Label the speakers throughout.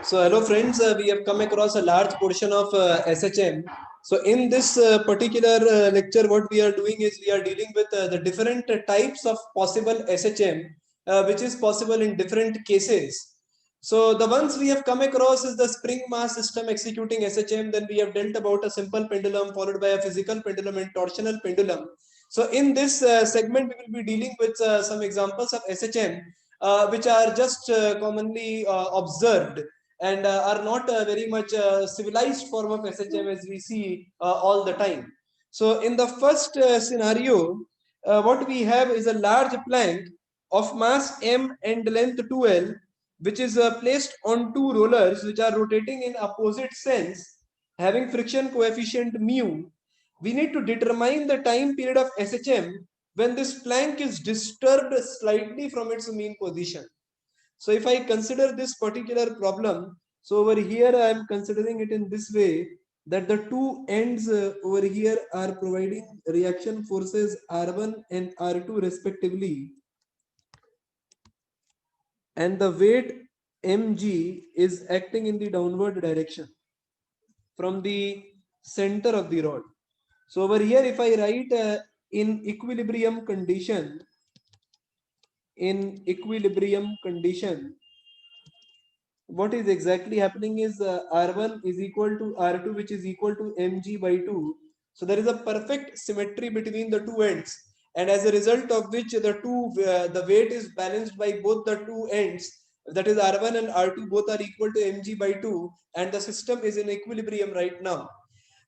Speaker 1: So hello friends, we have come across a large portion of SHM. So in this particular lecture, what we are doing is we are dealing with the different types of possible SHM, which is possible in different cases. So the ones we have come across is the spring mass system executing SHM. Then we have dealt about a simple pendulum followed by a physical pendulum and torsional pendulum. So in this segment, we will be dealing with some examples of SHM, which are just commonly observed and are not very much civilized form of SHM as we see all the time. So in the first scenario, what we have is a large plank of mass m and length 2l, which is placed on two rollers which are rotating in opposite sense, having friction coefficient mu. We need to determine the time period of SHM when this plank is disturbed slightly from its mean position. So if I consider this particular problem, so over here I am considering it in this way, that the two ends over here are providing reaction forces R1 and R2 respectively, and the weight mg is acting in the downward direction from the center of the rod. So over here if I write in equilibrium condition, what is exactly happening is R1 is equal to R2, which is equal to mg by 2. So there is a perfect symmetry between the two ends, and as a result of which the weight is balanced by both the two ends, that is R1 and R2 both are equal to mg by 2, and the system is in equilibrium right now.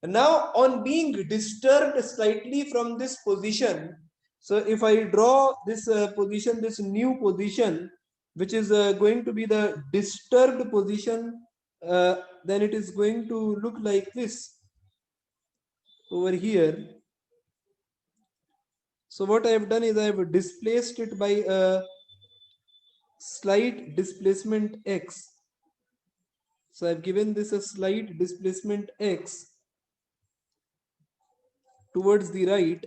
Speaker 1: Now on being disturbed slightly from this position, so if I draw this position, this new position, which is going to be the disturbed position, then it is going to look like this over here. So what I have done is I have displaced it by a slight displacement x. So I've given this a slight displacement x towards the right.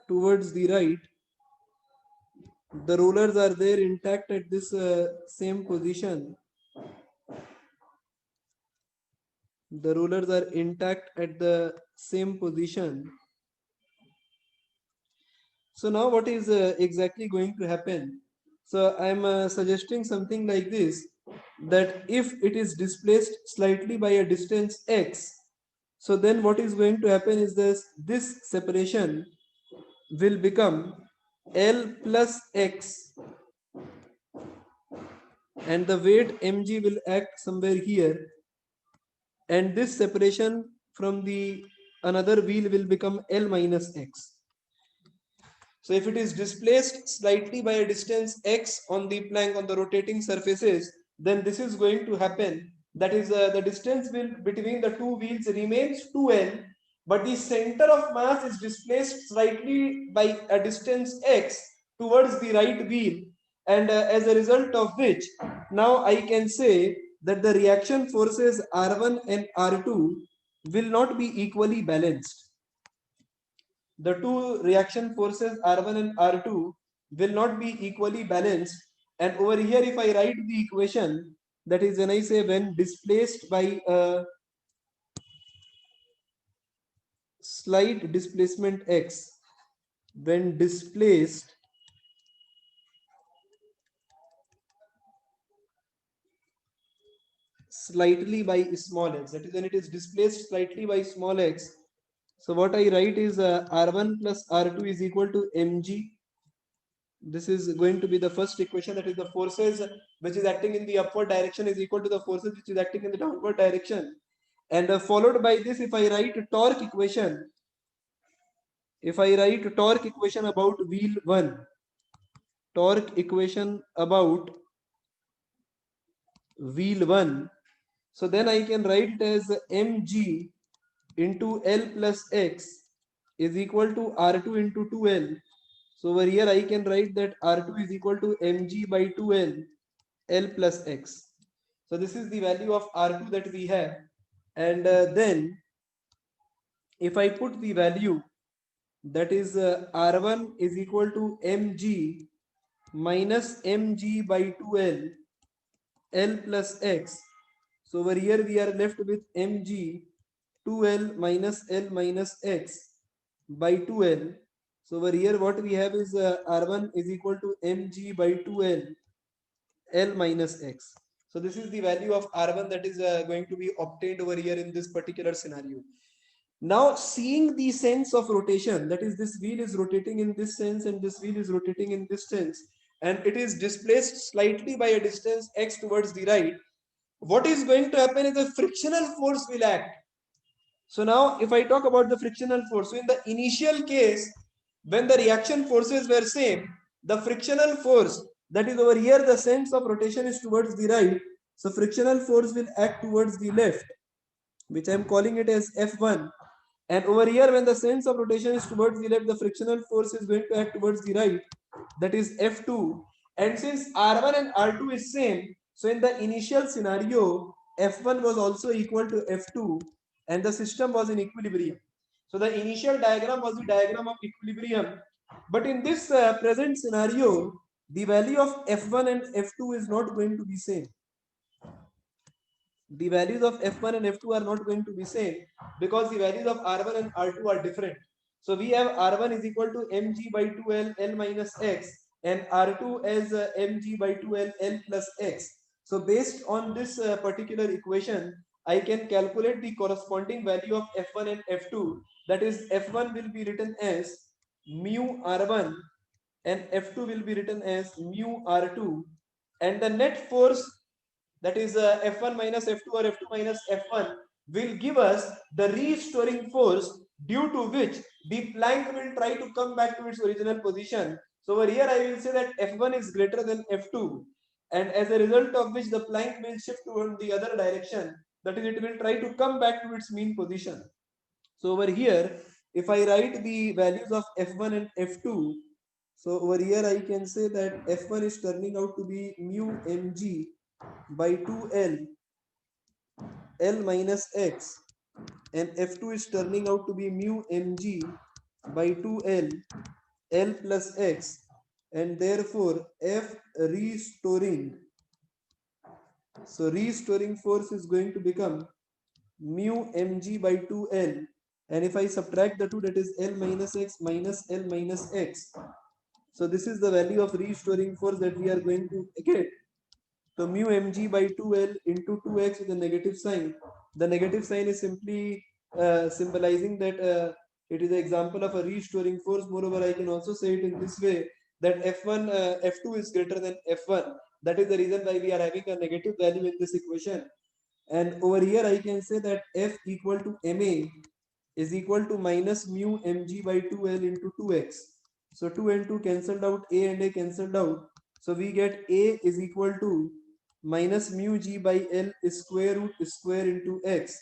Speaker 1: The rollers are there intact at this same position. The rollers are intact at the same position. So now what is exactly going to happen? So I am suggesting something like this, that if it is displaced slightly by a distance x, so then what is going to happen is this separation will become L plus x, and the weight mg will act somewhere here, and this separation from the another wheel will become L minus x. So if it is displaced slightly by a distance x on the plank on the rotating surfaces, then this is going to happen. That is, the distance will between the two wheels remains 2l, but the center of mass is displaced slightly by a distance x towards the right wheel, and as a result of which, now I can say that the reaction forces R1 and R2 will not be equally balanced. The two reaction forces R1 and R2 will not be equally balanced. And over here, if I write the equation, that is when I say when displaced by a slight displacement x, when displaced slightly by small x, that is when it is displaced slightly by small x. So what I write is R1 plus R2 is equal to mg. This is going to be the first equation, that is the forces which is acting in the upward direction is equal to the forces which is acting in the downward direction. And followed by this, if I write torque equation, about wheel 1, torque equation about wheel 1, so then I can write it as mg into L plus x is equal to R2 into 2L. So over here I can write that R2 is equal to mg by 2L, L plus x. So this is the value of R2 that we have. And then if I put the value, that is R1 is equal to mg minus mg by 2L L plus X. So over here we are left with mg 2L minus L minus X by 2L. So over here what we have is R1 is equal to mg by 2L L minus X. So this is the value of R1 that is going to be obtained over here in this particular scenario. Now seeing the sense of rotation, that is this wheel is rotating in this sense and this wheel is rotating in this sense, and it is displaced slightly by a distance x towards the right, what is going to happen is the frictional force will act. So now if I talk about the frictional force, so in the initial case when the reaction forces were same, the frictional force, that is over here the sense of rotation is towards the right, so frictional force will act towards the left, which I am calling it as F1. And over here, when the sense of rotation is towards the left, the frictional force is going to act towards the right, that is F2. And since R1 and R2 is same, so in the initial scenario, F1 was also equal to F2 and the system was in equilibrium. So the initial diagram was the diagram of equilibrium. But in this present scenario, the value of F1 and F2 is not going to be same. The values of F1 and F2 are not going to be same because the values of R1 and R2 are different. So we have R1 is equal to mg by 2L L minus X and R2 as mg by 2L L plus X. So based on this particular equation, I can calculate the corresponding value of F1 and F2. That is, F1 will be written as mu R1 and F2 will be written as mu R2, and the net force, that is F1 minus F2 or F2 minus F1, will give us the restoring force due to which the plank will try to come back to its original position. So over here I will say that F1 is greater than F2, and as a result of which the plank will shift toward the other direction, that is, it will try to come back to its mean position. So over here, if I write the values of F1 and F2, so over here I can say that F1 is turning out to be mu mg by 2L L minus X, and F2 is turning out to be mu mg by 2L L plus X, and therefore F restoring. So restoring force is going to become mu mg by 2L, and if I subtract the two, that is L minus X minus L minus X. So this is the value of restoring force that we are going to get. So mu mg by 2L into 2x with a negative sign. The negative sign is simply symbolizing that it is an example of a restoring force. Moreover, I can also say it in this way that F1, F2 is greater than F1. That is the reason why we are having a negative value in this equation. And over here, I can say that F equal to MA is equal to minus mu mg by 2L into 2x. So 2 and 2 cancelled out, A and A cancelled out. So we get A is equal to minus mu g by L square root square into x,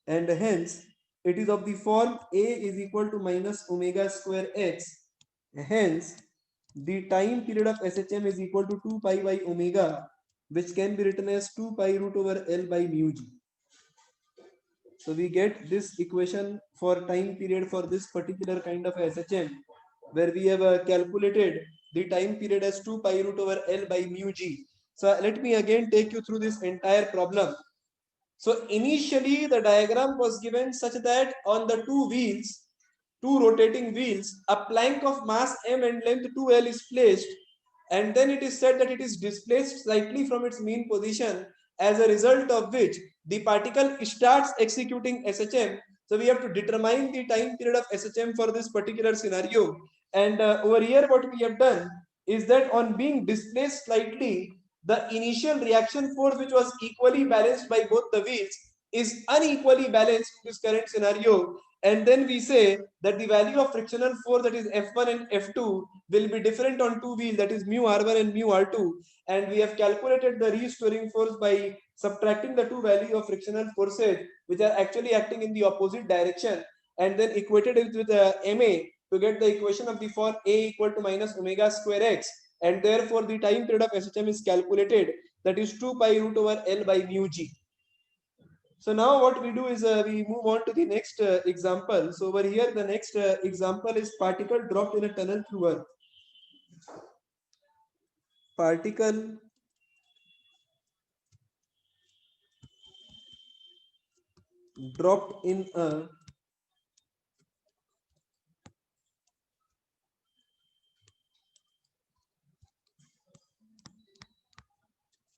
Speaker 1: and hence it is of the form A is equal to minus omega square x. Hence the time period of SHM is equal to 2 pi by omega, which can be written as 2 pi root over L by mu g. So we get this equation for time period for this particular kind of SHM, where we have calculated the time period as 2 pi root over L by mu g. So let me again take you through this entire problem. So initially the diagram was given such that on the two wheels, two rotating wheels, a plank of mass m and length 2L is placed, and then it is said that it is displaced slightly from its mean position, as a result of which the particle starts executing SHM. So we have to determine the time period of SHM for this particular scenario. And over here what we have done is that on being displaced slightly, the initial reaction force, which was equally balanced by both the wheels, is unequally balanced in this current scenario. And then we say that the value of frictional force, that is F1 and F2, will be different on two wheels, that is mu R1 and mu R2. And we have calculated the restoring force by subtracting the two values of frictional forces, which are actually acting in the opposite direction, and then equated it with MA to get the equation of the form A equal to minus omega square x, and therefore the time period of SHM is calculated, that is 2 pi root over L by mu g. So now what we do is we move on to the next example. So over here the next example is particle dropped in a tunnel through earth. Particle dropped in a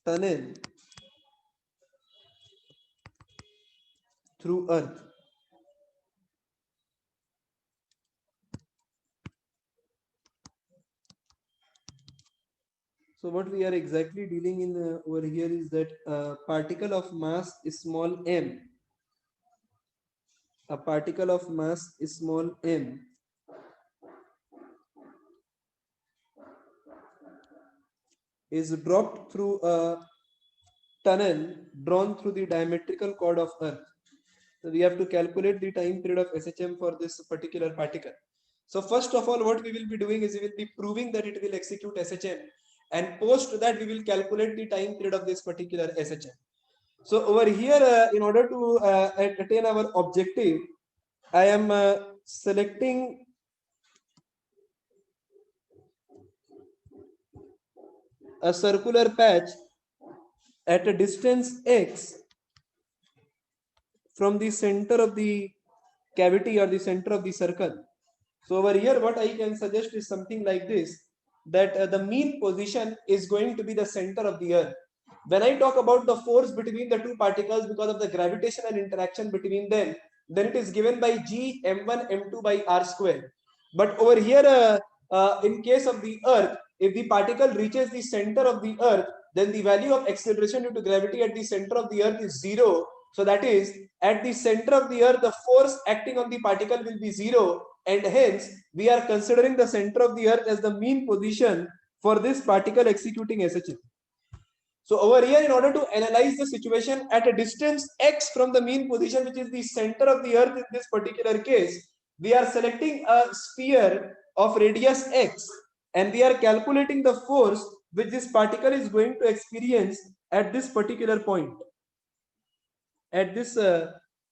Speaker 1: tunnel through earth. So what we are exactly dealing in over here is that a particle of mass small m, a particle of mass small m is dropped through a tunnel drawn through the diametrical chord of earth. So we have to calculate the time period of SHM for this particular particle. So first of all, what we will be doing is we will be proving that it will execute SHM, and post that we will calculate the time period of this particular SHM. So over here, in order to attain our objective, I am selecting a circular patch at a distance x from the center of the cavity or the center of the circle. So over here, what I can suggest is something like this, that the mean position is going to be the center of the earth. When I talk about the force between the two particles because of the gravitational interaction between them, then it is given by G m1 m2 by r square. But over here, in case of the earth, if the particle reaches the center of the earth, then the value of acceleration due to gravity at the center of the earth is 0. So that is, at the center of the earth, the force acting on the particle will be 0, and hence we are considering the center of the earth as the mean position for this particle executing SHM. So over here, in order to analyze the situation at a distance x from the mean position, which is the center of the earth in this particular case, we are selecting a sphere of radius x, and we are calculating the force which this particle is going to experience at this particular point. At this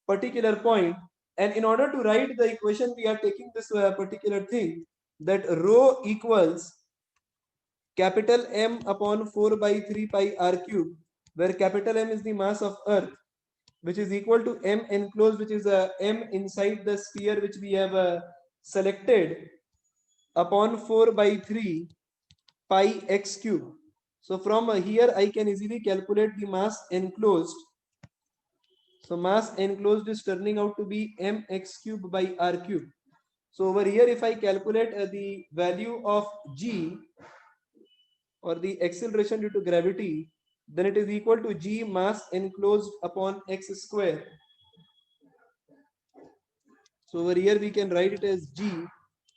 Speaker 1: particular point, and in order to write the equation, we are taking this particular thing, that rho equals capital M upon 4 by 3 pi r cube, where capital M is the mass of earth, which is equal to M enclosed, which is M inside the sphere which we have selected, upon 4 by 3 pi x cube. So from here I can easily calculate the mass enclosed. So mass enclosed is turning out to be mx cube by r cube. So over here, if I calculate the value of g, or the acceleration due to gravity, then it is equal to g mass enclosed upon x square. So over here we can write it as g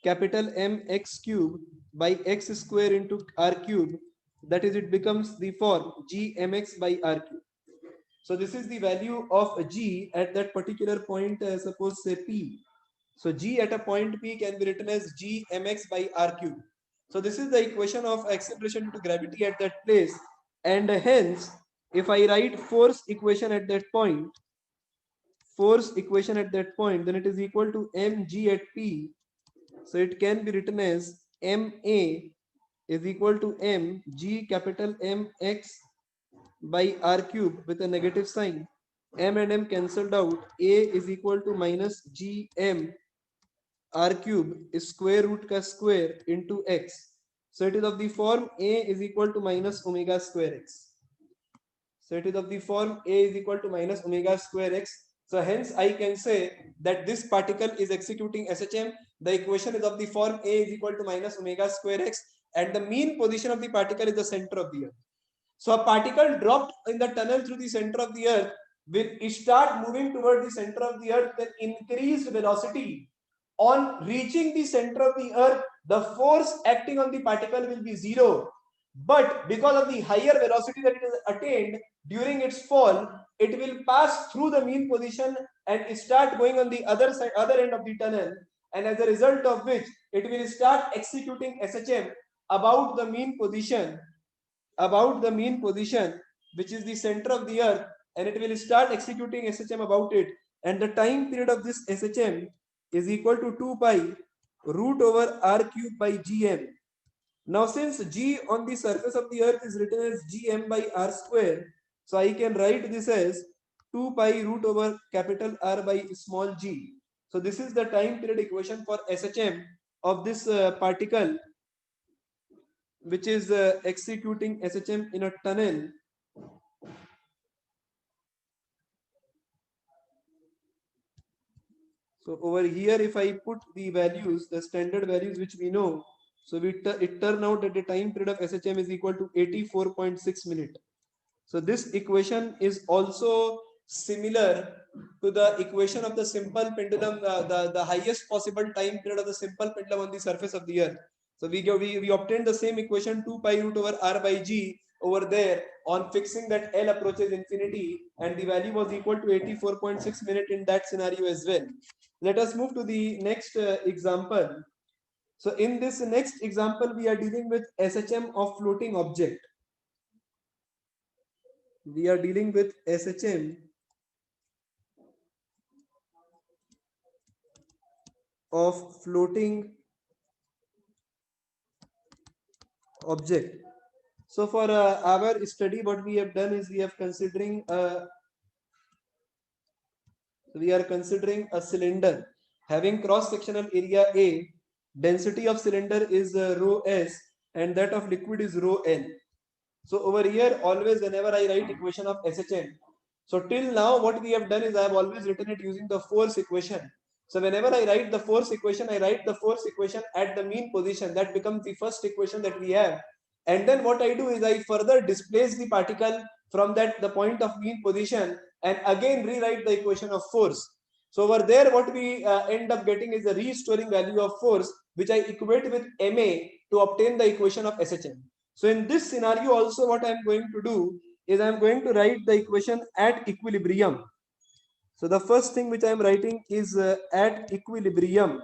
Speaker 1: capital M x cube by x square into r cube. That is, it becomes the form g mx by r cube. So this is the value of g at that particular point, suppose say p. So g at a point p can be written as g mx by r cube. So this is the equation of acceleration due to gravity at that place, and hence if I write force equation at that point, then it is equal to mg at p. So it can be written as ma is equal to mg capital mx by r cube with a negative sign. M and m cancelled out. A is equal to minus gm r cube is square root ka square into x. So it is of the form A is equal to minus omega square x. So it is of the form A is equal to minus omega square x. So hence I can say that this particle is executing SHM. The equation is of the form A is equal to minus omega square x, and the mean position of the particle is the center of the earth. So a particle dropped in the tunnel through the center of the earth will start moving toward the center of the earth with increased velocity. On reaching the center of the earth, the force acting on the particle will be 0. But because of the higher velocity that it has attained during its fall, it will pass through the mean position and start going on the other side, other end of the tunnel. And as a result of which, it will start executing SHM about the mean position, which is the center of the earth, and it will start executing SHM about it. And the time period of this SHM is equal to 2 pi root over r cube by gm. Now since g on the surface of the earth is written as gm by r square, so I can write this as 2 pi root over capital R by small g. So this is the time period equation for SHM of this particle which is executing SHM in a tunnel. So over here, if I put the values, the standard values which we know, so it turned out that the time period of SHM is equal to 84.6 minutes. So this equation is also similar to the equation of the simple pendulum, the highest possible time period of the simple pendulum on the surface of the earth. So we obtained the same equation 2 pi root over R by G over there on fixing that L approaches infinity, and the value was equal to 84.6 minutes in that scenario as well. Let us move to the next example. So in this next example, we are dealing with SHM of floating object. We are dealing with SHM of floating object. So for our study, what we have done is we are considering a cylinder having cross-sectional area A. Density of cylinder is rho S, and that of liquid is rho L. So over here, always whenever I write equation of SHM, so till now what we have done is I have always written it using the force equation. So whenever I write the force equation, I write the force equation at the mean position. That becomes the first equation that we have. And then what I do is I further displace the particle from the point of mean position and again rewrite the equation of force. So over there, what we end up getting is the restoring value of force, which I equate with MA to obtain the equation of SHM. So in this scenario also, what I'm going to do is I'm going to write the equation at equilibrium. So the first thing which I'm writing is at equilibrium.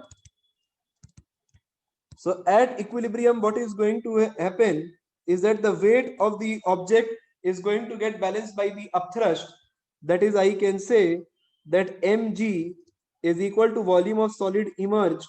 Speaker 1: So at equilibrium, what is going to happen is that the weight of the object is going to get balanced by the upthrust. That is, I can say that mg is equal to volume of solid emerged,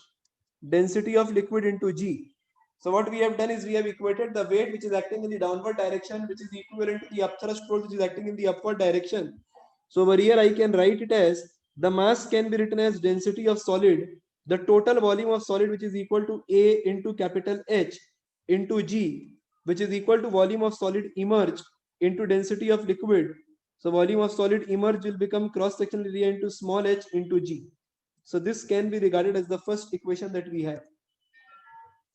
Speaker 1: density of liquid into g. So what we have done is we have equated the weight which is acting in the downward direction, which is equivalent to the upthrust force which is acting in the upward direction. So over here I can write it as the mass can be written as density of solid, the total volume of solid which is equal to A into capital H into G, which is equal to volume of solid emerged into density of liquid. So volume of solid emerged will become cross-sectional area into small h into G. So this can be regarded as the first equation that we have.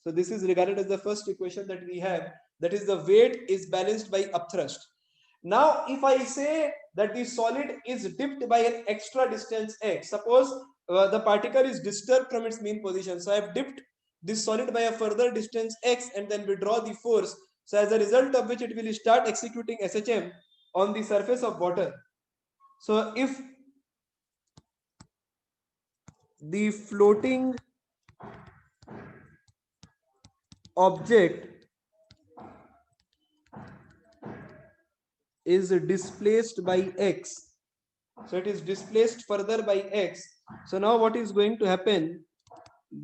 Speaker 1: So this is regarded as the first equation that we have. That is, the weight is balanced by upthrust. Now, if I say that the solid is dipped by an extra distance x, suppose the particle is disturbed from its mean position. So I have dipped this solid by a further distance x and then withdraw the force. So as a result of which it will start executing SHM on the surface of water. So if the floating object is displaced by x, so it is displaced further by x. So now what is going to happen?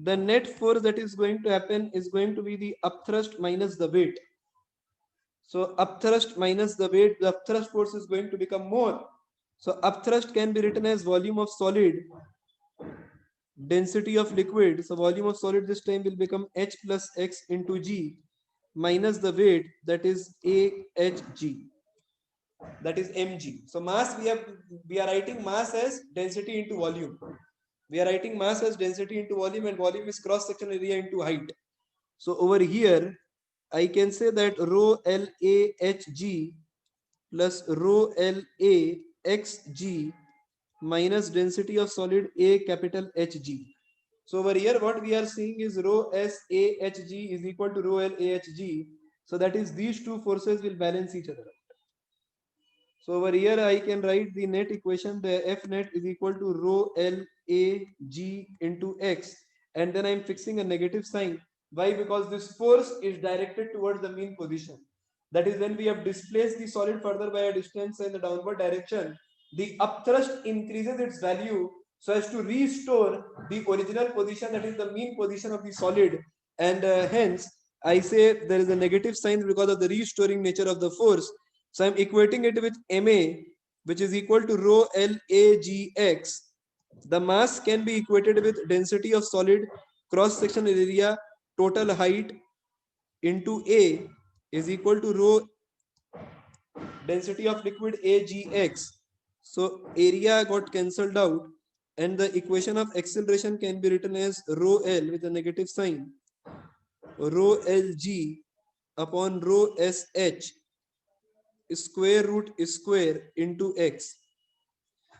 Speaker 1: The net force that is going to happen is going to be the upthrust minus the weight. So upthrust minus the weight, the upthrust force is going to become more. So upthrust can be written as volume of solid, density of liquid. So volume of solid this time will become H plus X into G minus the weight, that is AHG. That is mg. So mass, we are writing mass as density into volume. We are writing mass as density into volume, and volume is cross sectional area into height. So over here I can say that rho LAHG plus rho LAXG minus density of solid A capital HG. So over here what we are seeing is rho SAHG is equal to rho LAHG. So that is, these two forces will balance each other. So over here I can write the net equation. The F net is equal to rho L A G into X, and then I'm fixing a negative sign. Why? Because this force is directed towards the mean position. That is, when we have displaced the solid further by a distance in the downward direction, the upthrust increases its value so as to restore the original position, that is the mean position of the solid, and hence I say there is a negative sign because of the restoring nature of the force. So I'm equating it with MA, which is equal to rho L A G X, the mass can be equated with density of solid cross sectional area total height into A is equal to rho density of liquid AgX. So area got cancelled out, and the equation of acceleration can be written as rho L with a negative sign, rho Lg upon rho SH square root square into x.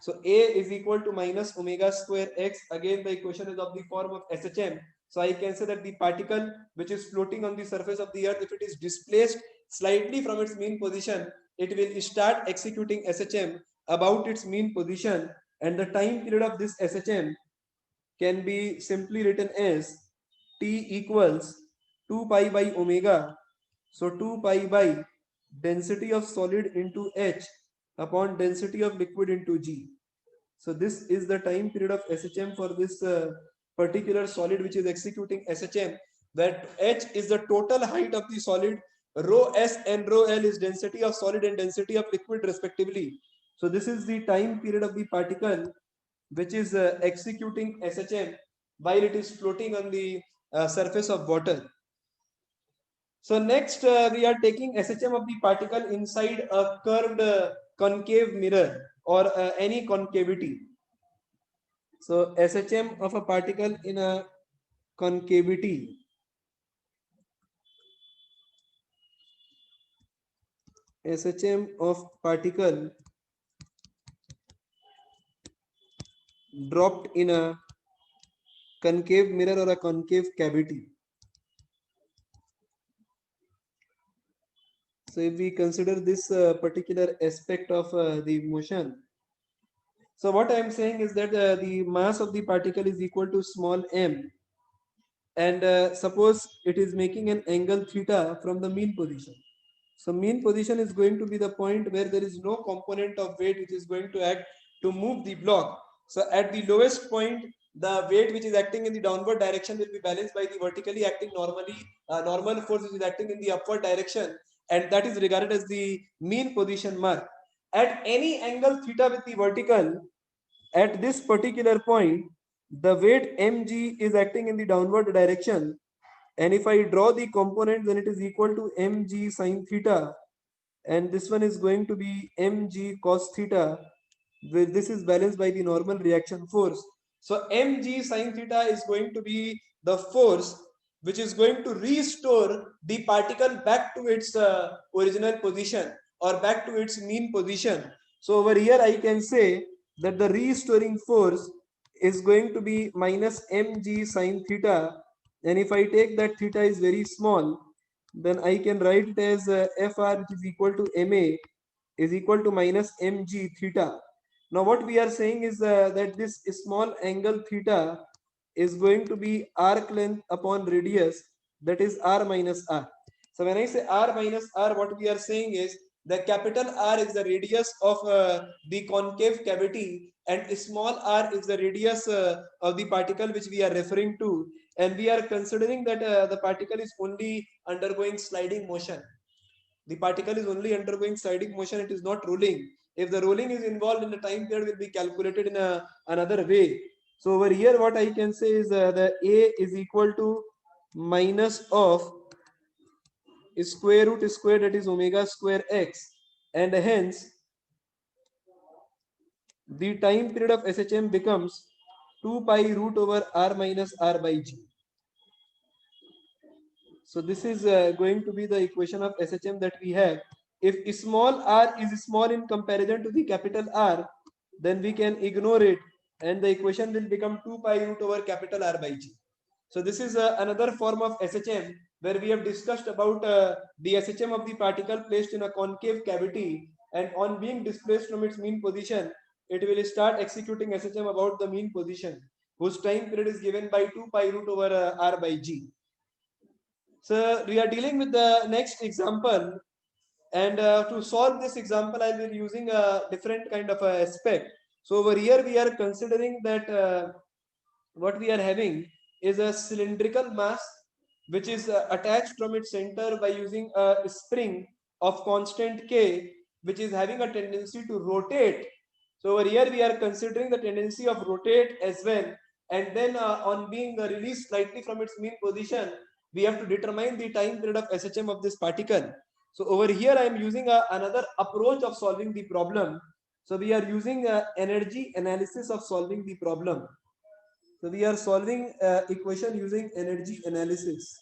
Speaker 1: So A is equal to minus omega square x. Again, the equation is of the form of SHM. So I can say that the particle which is floating on the surface of the earth, if it is displaced slightly from its mean position, it will start executing SHM about its mean position, and the time period of this SHM can be simply written as T equals 2 pi by omega. So 2 pi by density of solid into H upon density of liquid into G. So this is the time period of SHM for this particular solid which is executing SHM, where H is the total height of the solid, rho S and rho L is density of solid and density of liquid respectively. So this is the time period of the particle which is executing SHM while it is floating on the surface of water. So next we are taking SHM of the particle inside a curved concave mirror or any concavity. So SHM of a particle in a concavity. SHM of particle dropped in a concave mirror or a concave cavity. So if we consider this particular aspect of the motion, so what I am saying is that the mass of the particle is equal to small m, and suppose it is making an angle theta from the mean position. So mean position is going to be the point where there is no component of weight which is going to act to move the block. So at the lowest point, the weight which is acting in the downward direction will be balanced by the vertically acting normal force which is acting in the upward direction, and that is regarded as the mean position mark. At any angle theta with the vertical, at this particular point, the weight mg is acting in the downward direction, and if I draw the component, then it is equal to mg sine theta, and this one is going to be mg cos theta, where this is balanced by the normal reaction force. So mg sine theta is going to be the force which is going to restore the particle back to its original position or back to its mean position. So over here I can say that the restoring force is going to be minus mg sine theta, and if I take that theta is very small, then I can write it as Fr, which is equal to ma, is equal to minus mg theta. Now what we are saying is that this small angle theta is going to be arc length upon radius, that is r minus r. So when I say r minus r, what we are saying is the capital R is the radius of the concave cavity, and small r is the radius of the particle which we are referring to, and we are considering that the particle is only undergoing sliding motion. The particle is only undergoing sliding motion, it is not rolling. If the rolling is involved, in the time period will be calculated in another way. So over here what I can say is the A is equal to minus of square root square, that is omega square x, and hence the time period of SHM becomes 2 pi root over r minus r by g. So this is going to be the equation of SHM that we have. If small r is small in comparison to the capital R, then we can ignore it, and the equation will become 2 pi root over capital R by g. So this is another form of SHM where we have discussed about the SHM of the particle placed in a concave cavity, and on being displaced from its mean position, it will start executing SHM about the mean position, whose time period is given by 2 pi root over R by g. So we are dealing with the next example, and to solve this example, I will be using a different kind of a aspect. So over here, we are considering that what we are having is a cylindrical mass which is attached from its center by using a spring of constant K, which is having a tendency to rotate. So over here we are considering the tendency of rotate as well, and then on being released slightly from its mean position, we have to determine the time period of SHM of this particle. So over here I am using another approach of solving the problem. So we are using energy analysis of solving the problem. So we are solving equation using energy analysis.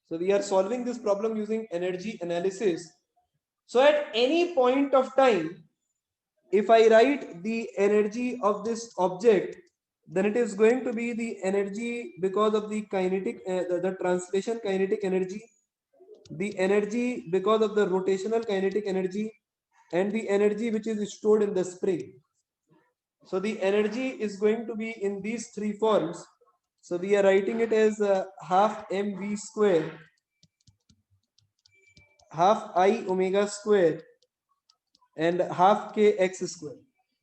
Speaker 1: So we are solving this problem using energy analysis. So at any point of time, if I write the energy of this object, then it is going to be the energy because of the kinetic, the translation kinetic energy, the energy because of the rotational kinetic energy, and the energy which is stored in the spring. So the energy is going to be in these three forms. So we are writing it as half mv square, half I omega square, and half kx square.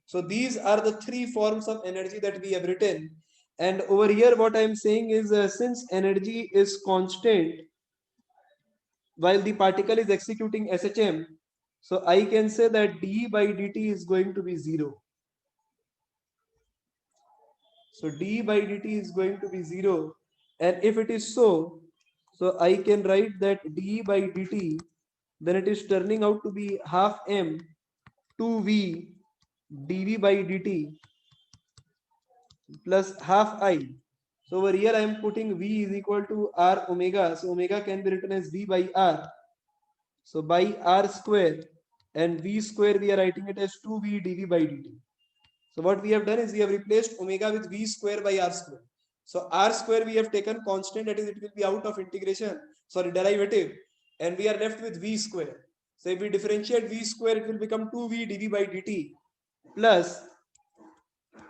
Speaker 1: So these are the three forms of energy that we have written. And over here what I am saying is since energy is constant while the particle is executing SHM, so I can say that dE by dt is going to be 0. So dE by dt is going to be 0. And if it is so, so I can write that dE by dt, then it is turning out to be half m 2v dv by dt plus half I. So over here I am putting v is equal to r omega. So omega can be written as v by r. So by r square, and v square we are writing it as 2v dv by dt. So what we have done is we have replaced omega with v square by r square. So r square we have taken constant, that is it will be out of integration, sorry, derivative, and we are left with v square. So if we differentiate v square, it will become 2v dv by dt plus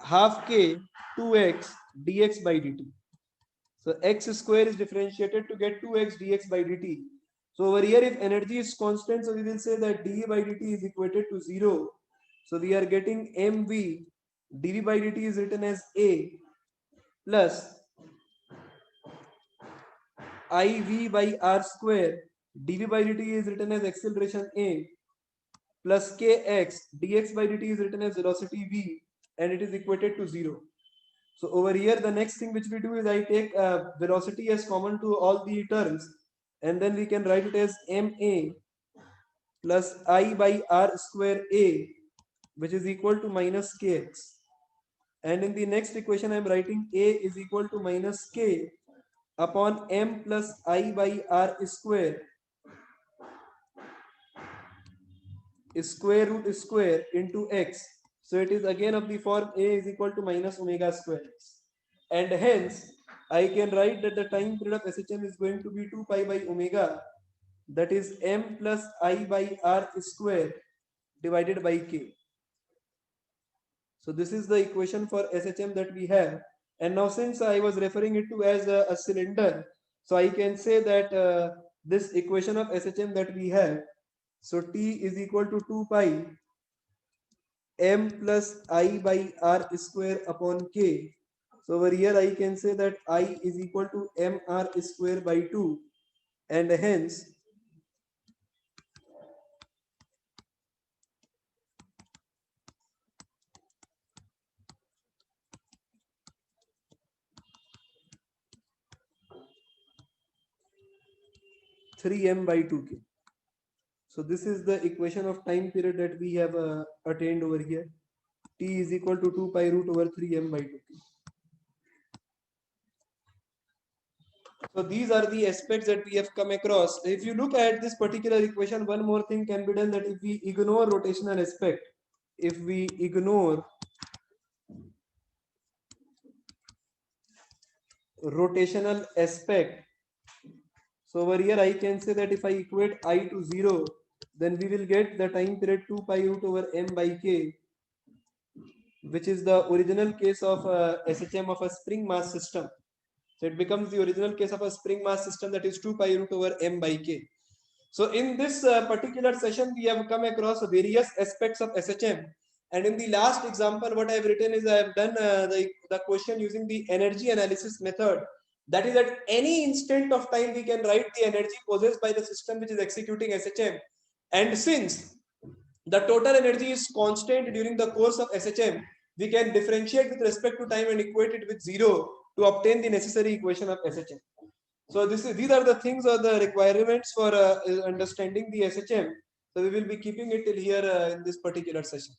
Speaker 1: half k 2x dx by dt. So x square is differentiated to get 2x dx by dt. So over here if energy is constant, so we will say that dE by dt is equated to 0. So we are getting mv dV by dt is written as a plus IV by r square dV by dt is written as acceleration a plus kx dx by dt is written as velocity v, and it is equated to 0. So over here the next thing which we do is I take velocity as common to all the terms, and then we can write it as ma plus I by r square a, which is equal to minus kx. And in the next equation I am writing a is equal to minus k upon m plus I by r square square root square into x. So it is again of the form a is equal to minus omega square x. And hence I can write that the time period of SHM is going to be 2 pi by omega, that is m plus I by r square divided by k. So this is the equation for SHM that we have. And now since I was referring it to as a cylinder, so I can say that this equation of SHM that we have, so T is equal to 2 pi m plus I by r square upon k. So over here I can say that I is equal to mr square by 2, and hence three m by 2k. So this is the equation of time period that we have attained over here. T is equal to 2 pi root over 3m by 2k. So these are the aspects that we have come across. If you look at this particular equation, one more thing can be done, that if we ignore rotational aspect, if we ignore rotational aspect, so over here I can say that if I equate I to 0, then we will get the time period 2 pi root over m by k, which is the original case of SHM of a spring mass system. So it becomes the original case of a spring mass system, that is 2 pi root over m by k. So in this particular session, we have come across various aspects of SHM, And in the last example, what I have written is I have done the question using the energy analysis method. That is, at any instant of time, we can write the energy possessed by the system which is executing SHM. And since the total energy is constant during the course of SHM, we can differentiate with respect to time and equate it with zero to obtain the necessary equation of SHM. So these are the things or the requirements for understanding the SHM. So we will be keeping it till here in this particular session.